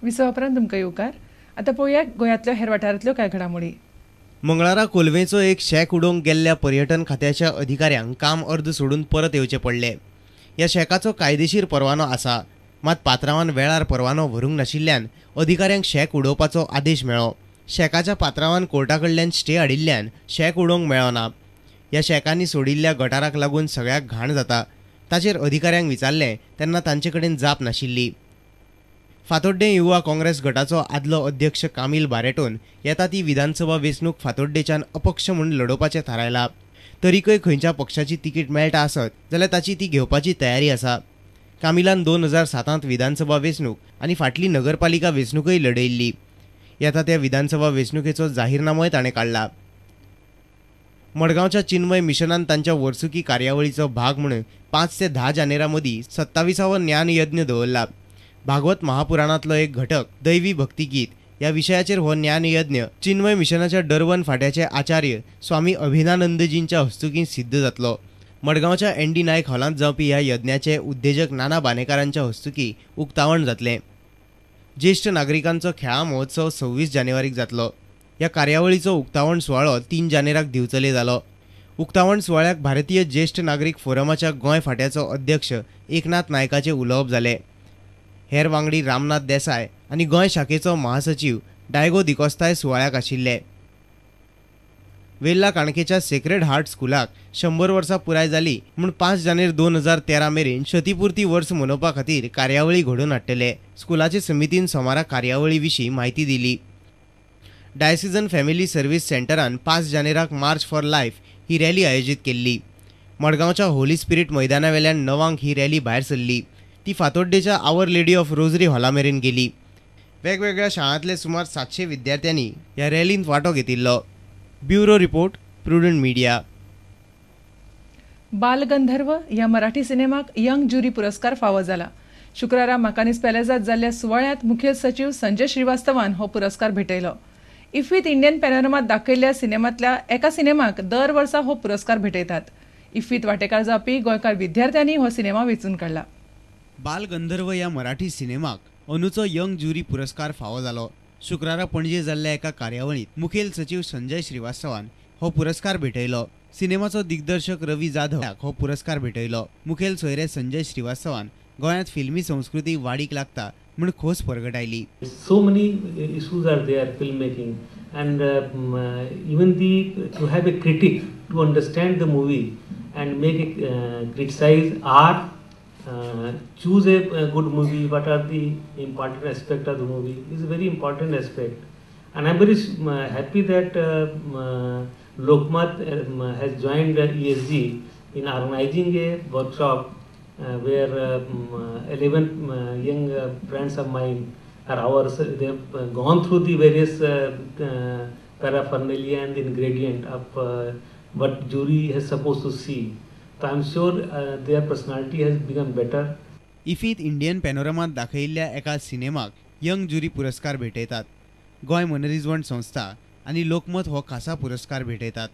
विसव उपरांत तुमकां येवकार. आतां पळोवया गोंयांतल्यो हेर वाठारांतल्यो कांय घडामोडी. मंगळारा कोलवेचो एक शेक उडोवंक गेल्ल्या पर्यटन खात्याच्या अधिकाऱ्यांक काम अर्द सोडून परत येवचे पडले. ह्या शेकाचो कायदेशीर परवानो आसा, मात पात्रांवान वेळार परवानो व्हरूंक नाशिल्ल्यान अधिकाऱ्यांक शेक उडोवपाचो आदेश मेळ्ळो. शेकाच्या पात्रांवान कोर्टा कडल्यान स्टे हाडिल्ल्यान शेक उडोवंक मेळना. ह्या शेकांनी सोडिल्ल्या गटाराक लागून सगळ्याक घाण जाता. ताचेर अधिकाऱ्यांक विचारलें तेन्ना तांचे कडेन जाप नाशिल्ली. फातोड्डे युवा काँग्रेस गटाचो आदलो अध्यक्ष कामील बारेटोन येता ती विधानसभा वेंचणूक फातोड्डेच्यान अपक्ष म्हणून लडोवपाचें थारायलां. तरीकय खंयच्या पक्षाची तिकीट मेळटा आसत जाल्यार ताची ती घेवपाची तयारी आसा. कामिलान 2007 विधानसभा वेंचणूक आनी फाटली नगरपालिका वेंचणूकय लढयल्ली. येता त्या विधानसभा वेंचणुकेचो जाहीरनामोय ताणें काडला. मडगांवच्या चिन्मय मिशनान तांच्या वर्सुकी कार्यावळीचो भाग म्हणून 5 ते 10 जानेरा मदीं 27वो ज्ञान यज्ञ दवरला. भागवत महापुराणांतलो एक घटक दैवी भक्तिगीत ह्या विशयाचेर हो ज्ञान यज्ञ चिन्मय मिशनाच्या डरवन फाट्याचे आचार्य स्वामी अभिनानंदजींच्या हस्तुकीं सिद्ध जातलो. मडगांवच्या एनडी नायक हॉलांत जावपी ह्या यज्ञाचे उद्देजक नाना बानेकारांच्या हस्तुकीं उक्तावण जातलें. ज्येश्ठ नागरिकांचो खेळां महोत्सव 26 जानेवारीक जातलो. ह्या कार्यावळीचो उक्तावण सुवाळो 3 जानेराक दिवचले जालो. उक्तावण सुवाळ्याक भारतीय ज्येश्ठ नागरीक फोरमाच्या गोंय फाट्याचो अध्यक्ष एकनाथ नायकाचें उलोवप जालें. हेर वांगडी रामनाथ देसाय आनी गोंय शाखेचो महासचिव डायगो दिकोस्ताय सुवाळ्याक आशिल्ले. वेल्ला काणकेच्या सेक्रेड हार्ट स्कुलाक 100 वर्सां पुराय जाली म्हूण 5 जानेर 2013 मेरेन क्षतिपुर्ती वर्स मनोवपा खातीर कार्यावळी घडोवन हाडटले. स्कुलाचे समितीन सोमारा कार्यावळी विशीं म्हायती दिली. डायसिजन फॅमिली सर्व्हिस सेंटरान 5 जानेराक मार्च फॉर लायफ ही रॅली आयोजीत केल्ली. मडगांवच्या होली स्पिरीट मैदानावेल्यान 9 ही रॅली भायर सरली. ती फातोड्डेच्या आवर लेडी ऑफ रोजरी हॉला मेरेन गेली. वेगवेगळ्या शाळांतले सुमार 700 विद्यार्थ्यांनी ह्या रॅलींत वांटो घेतिल्लो. Bureau report, prudent media. Balgandharva ह्या मराठी सिनेमाक यंग ज्युरी पुरस्कार फावो जाला. शुक्रारा माकानीस पॅलेसांत जाल्ल्या सुवाळ्यांत मुखेल सचिव संजय श्रीवास्तवान हो पुरस्कार भेटयलो. इफ्फीत इंडियन पॅनोरमांत दाखयल्ल्या सिनेमांतल्या एका सिनेमाक दर वर्सा हो पुरस्कार भेटयतात. इफ्फीत वांटेकार जावपी गोंयकार विद्यार्थ्यांनी हो सिनेमा वेंचून काडला. बालगंधर्व ह्या मराठी सिनेमाक अंदूचो यंग ज्युरी पुरस्कार फावो जालो. शुक्रारा पणजे जाल्ल्या एका कार्यावळींत मुखेल सचिव संजय श्रीवास्तवान हो पुरस्कार भेटयलो. सिनेमाचो दिग्दर्शक रवी जाधव हो पुरस्कार भेटयलो. मुखेल सोयरे संजय श्रीवास्तवान गोंयांत फिल्मी संस्कृती वाडीक लागता म्हूण खोस परगटायली. So many issues are there filmmaking and even to have a critic to understand the movie and make it criticize art. Choose a good movie, what are the important aspects of the movie is a very important aspect, and I'm very happy that Lokmat has joined ESG in organizing a workshop where 11 young friends of mine are ours. They have gone through the various paraphernalia and the ingredient of what jury is supposed to see. So I'm sure their personality has become better. इफ्फीत Indian पॅनोरमांत दाखयिल्ल्या एका सिनेमाक young jury पुरस्कार भेटयतात. गोंय मनरिजवण संस्था आनी लोकमत हो खासा पुरस्कार भेटयतात.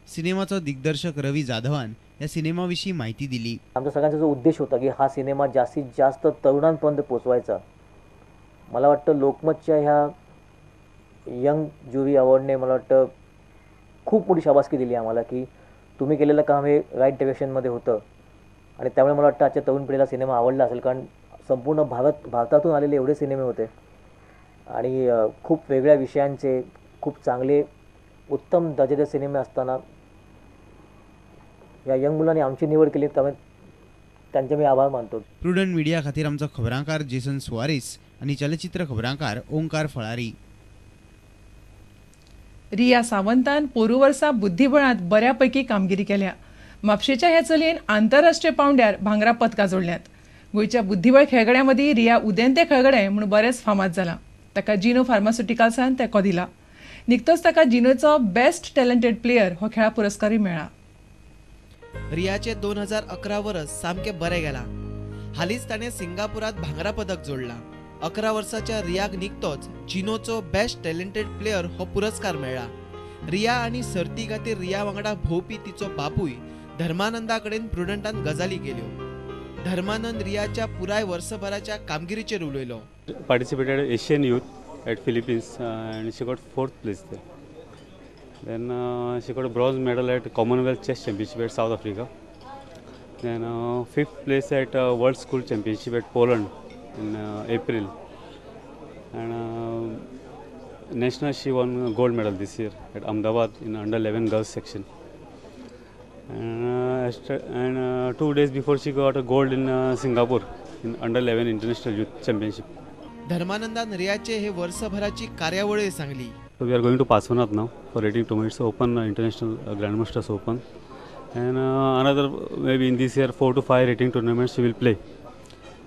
सिनेमाचो दिग्दर्शक रवी जाधवान या सिनेमा विशीं माहिती दिली. आमचा सगळ्यांचा जो उद्देश होता की हा सिनेमा जास्तीत जास्त तरुणांपर्यंत पोहोचवायचा. मला वाटतं लोकमतच्या ह्या यंग ज्युरी अवॉर्डने मला वाटतं खूप मोठी शाबासकी दिली आम्हाला की तुम्ही केलेलं काम हे राईट डायरेक्शनमध्ये होतं. आणि त्यामुळे मला वाटतं आजच्या तरुण पिढीला सिनेमा आवडला असेल, कारण संपूर्ण भारतातून आलेले एवढे सिनेमे होते आणि खूप वेगळ्या विषयांचे खूप चांगले उत्तम दर्जाचे सिनेमे असताना या यंग मुलांनी आमची निवड केली, त्यामुळे त्यांचे मी आभार मानतो. प्रुडंट मिडिया खातीर आमचो खबरांकार जेसन सुवारीस आनी चलचित्र खबरांकार ओंकार फळारी. रिया सावंतान पोरू वर्सा बुद्धीबळांत बऱ्यापैकी कामगिरी केल्या. म्हापशेच्या ह्या चलयेन आंतरराष्ट्रीय पांवड्यार भांगरा पदकां जोडल्यात. गोंयच्या बुद्धीबळ खेळगड्यां मदीं रिया उदेंते खेळगडे म्हूण बरेच फामाद जाला. ताका जिनो फार्मास्युटिकल्सान तेंको दिला. निकतोच ताका जिनोचो बेस्ट टॅलंटेड प्लेयर हो खेळा पुरस्कारूय मेळ्ळा. रियाचे 2011 वर्स सामके बरे गेला. हालींच ताणें सिंगापुरात भांगरा पदक जोडला. 11 वर्साच्या रियाक निकतोच जिनोचो बेस्ट टॅलंटेड प्लेयर हो पुरस्कार मेळ्ळा. रिया आनी सर्ती खातीर रिया वांगडा भोंवपी तिचो बापूय धर्मानंदा कडेन प्रुडंटान गजाली केल्यो. धर्मानंद रियाच्या पुराय वर्षभराच्या कामगिरीचेर उलयलो. Participated Asian Youth at Philippines and she got 4th place there. Then she got a bronze medal at Commonwealth Chess Championship at South Africa. Then 5th place at World School Championship at Poland in April. And national she won a gold medal this year at Ahmedabad in under 11 girls section. And 2 days before she got a gold in Singapore in under 11 international youth championship. धर्मानंदान रियाचे हे वर्षभराची कार्यावळी Sangli. So we are going to Parsvanath now for rating tournaments open international grandmasters open, and another maybe in this year 4 to 5 rating tournaments she will play,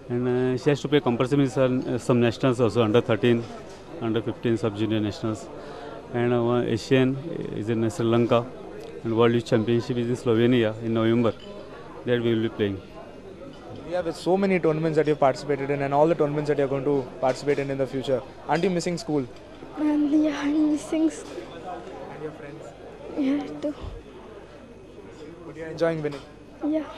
and she has to play compulsory some nationals also, under 13, under 15 sub junior nationals, and Asian is in Sri Lanka, and World Youth Championship is in Slovenia in November. That we will be playing. Yeah, with so many tournaments that you've participated in and all the tournaments that you're going to participate in the future, aren't you missing school? Yeah, I'm missing school. And your friends? Yeah, too. But you're enjoying winning? Yeah,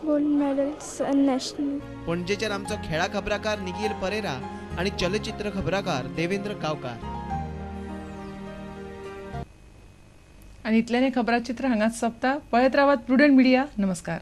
gold medals and national. पणजेचेर आमचो खेळा खबराकार निखिल परेरा आणि चलचित्र खबराकार देवेंद्र गावकार. आणि इतल्याने खबराचित्र हांगाच सोंपता. पळयत रावात prudent media. नमस्कार.